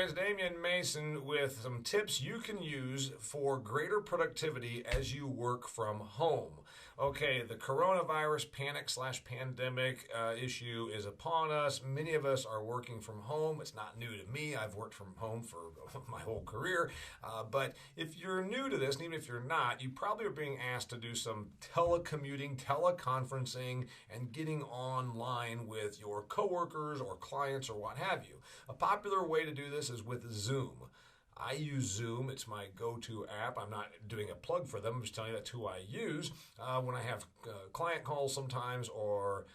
it's Damian Mason with some tips you can use for greater productivity as you work from home. Okay, the coronavirus panic/pandemic issue is upon us. Many of us are working from home. It's not new to me. I've worked from home for my whole career. But if you're new to this, and even if you're not, you probably are being asked to do some telecommuting, teleconferencing, and getting online with your coworkers or clients or what have you. A popular way to do this is with Zoom. I use Zoom. It's my go-to app. I'm not doing a plug for them. I'm just telling you that's who I use when I have client calls sometimes or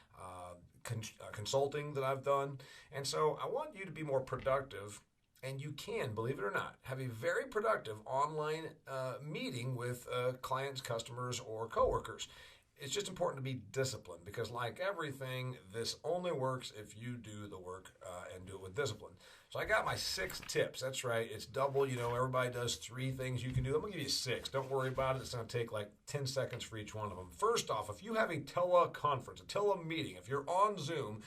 consulting that I've done. And so I want you to be more productive. And you can, believe it or not, have a very productive online meeting with clients, customers, or coworkers. It's just important to be disciplined because, like everything, this only works if you do the work and do it with discipline. So I got my 6 tips. That's right. It's double. You know, everybody does 3 things you can do. I'm going to give you 6. Don't worry about it. It's going to take like 10 seconds for each one of them. First off, if you have a teleconference, a telemeeting, if you're on Zoom,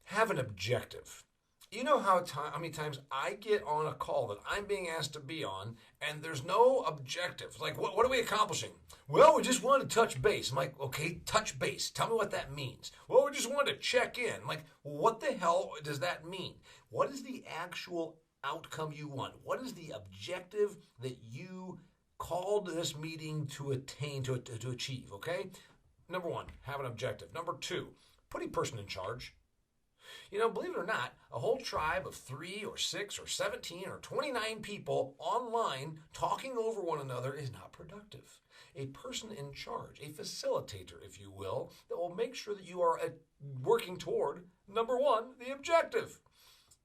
have an objective. You know how many times I get on a call that I'm being asked to be on, and there's no objective. Like, what are we accomplishing? Well, we just wanted to touch base. I'm like, okay, touch base. Tell me what that means. Well, we just wanted to check in. I'm like, what the hell does that mean? What is the actual outcome you want? What is the objective that you called this meeting to attain, to achieve, okay? Number 1, have an objective. Number 2, put a person in charge. You know, believe it or not, a whole tribe of 3 or 6 or 17 or 29 people online talking over one another is not productive. A person in charge, a facilitator, if you will, that will make sure that you are working toward, number 1, the objective.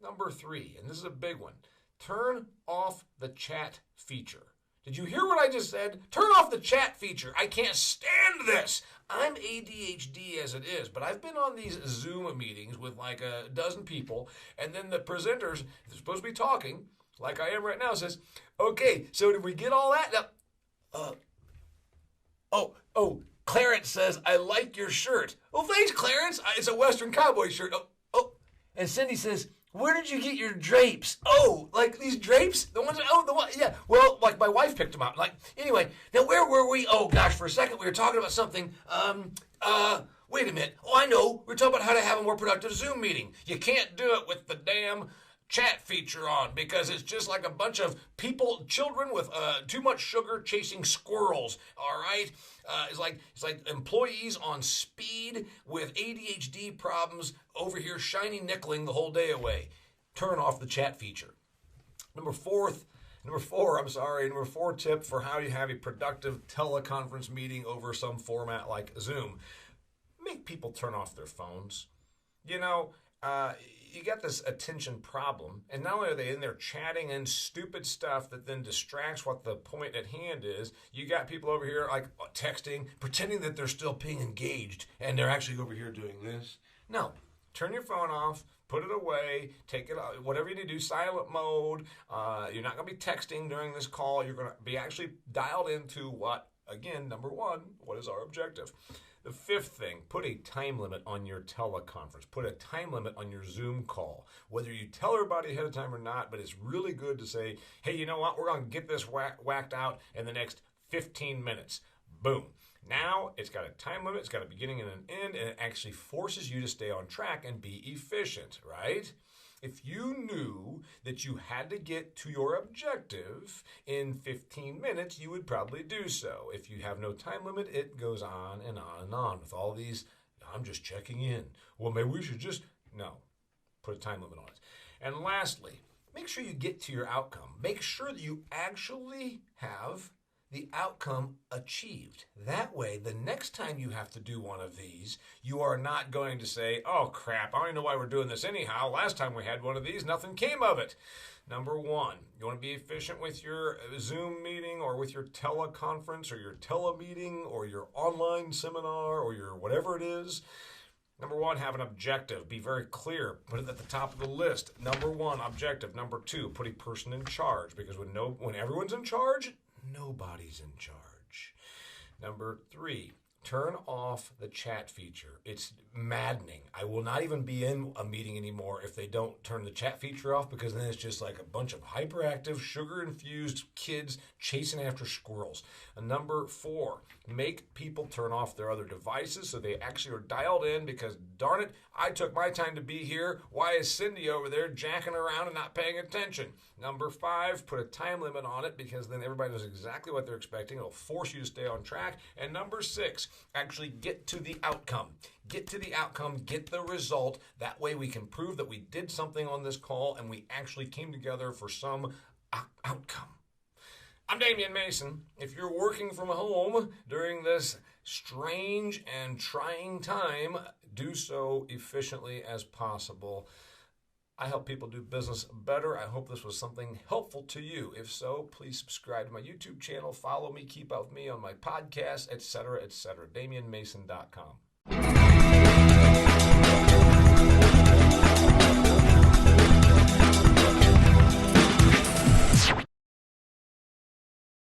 Number 3, and this is a big one, turn off the chat feature. Did you hear what I just said? Turn off the chat feature. I can't stand this. I'm ADHD as it is, but I've been on these Zoom meetings with like a dozen people, and then the presenters, they're supposed to be talking, like I am right now, says, okay, so did we get all that? Now, Clarence says, I like your shirt. Oh, thanks, Clarence. It's a Western cowboy shirt. And Cindy says, where did you get your drapes? Oh, like these drapes? The one, yeah. Well, like my wife picked them out. Like, anyway, now where were we? Oh, gosh, for a second we were talking about something. Wait a minute. Oh, I know. We're talking about how to have a more productive Zoom meeting. You can't do it with the damn chat feature on because it's just like a bunch of children with too much sugar chasing squirrels. All right, it's like employees on speed with ADHD problems over here, shiny nickeling the whole day away. Turn off the chat feature. Number four tip for how you have a productive teleconference meeting over some format like Zoom. Make people turn off their phones. You know, you got this attention problem, and not only are they in there chatting and stupid stuff that then distracts what the point at hand is, you got people over here like texting, pretending that they're still being engaged, and they're actually over here doing this. No, turn your phone off, put it away, take it out, whatever you need to do, silent mode. You're not going to be texting during this call. You're going to be actually dialed into what, again, number 1, what is our objective? The 5th thing, put a time limit on your teleconference. Put a time limit on your Zoom call. Whether you tell everybody ahead of time or not, but it's really good to say, hey, you know what? We're going to get this whacked out in the next 15 minutes. Boom. Now it's got a time limit, it's got a beginning and an end, and it actually forces you to stay on track and be efficient, right? If you knew that you had to get to your objective in 15 minutes, you would probably do so. If you have no time limit, it goes on and on and on with all these, I'm just checking in. Well, maybe we should no, put a time limit on it. And lastly, make sure you get to your outcome. Make sure that you actually have the outcome achieved. That way, the next time you have to do one of these, you are not going to say, oh crap, I don't even know why we're doing this anyhow. Last time we had one of these, nothing came of it. Number 1, you want to be efficient with your Zoom meeting or with your teleconference or your telemeeting or your online seminar or your whatever it is. Number 1, have an objective. Be very clear. Put it at the top of the list. Number 1, objective. Number 2, put a person in charge because when everyone's in charge, nobody's in charge. Number 3, turn off the chat feature. It's maddening. I will not even be in a meeting anymore if they don't turn the chat feature off, because then it's just like a bunch of hyperactive, sugar-infused kids chasing after squirrels. And number 4, make people turn off their other devices so they actually are dialed in, because darn it, I took my time to be here. Why is Cindy over there jacking around and not paying attention? Number 5, put a time limit on it, because then everybody knows exactly what they're expecting. It'll force you to stay on track. And number 6, actually get to the outcome. Get to the outcome, get the result. That way we can prove that we did something on this call and we actually came together for some outcome. I'm Damian Mason. If you're working from home during this strange and trying time, do so efficiently as possible. I help people do business better. I hope this was something helpful to you. If so, please subscribe to my YouTube channel, follow me, keep up with me on my podcast, etc., etc. DamianMason.com.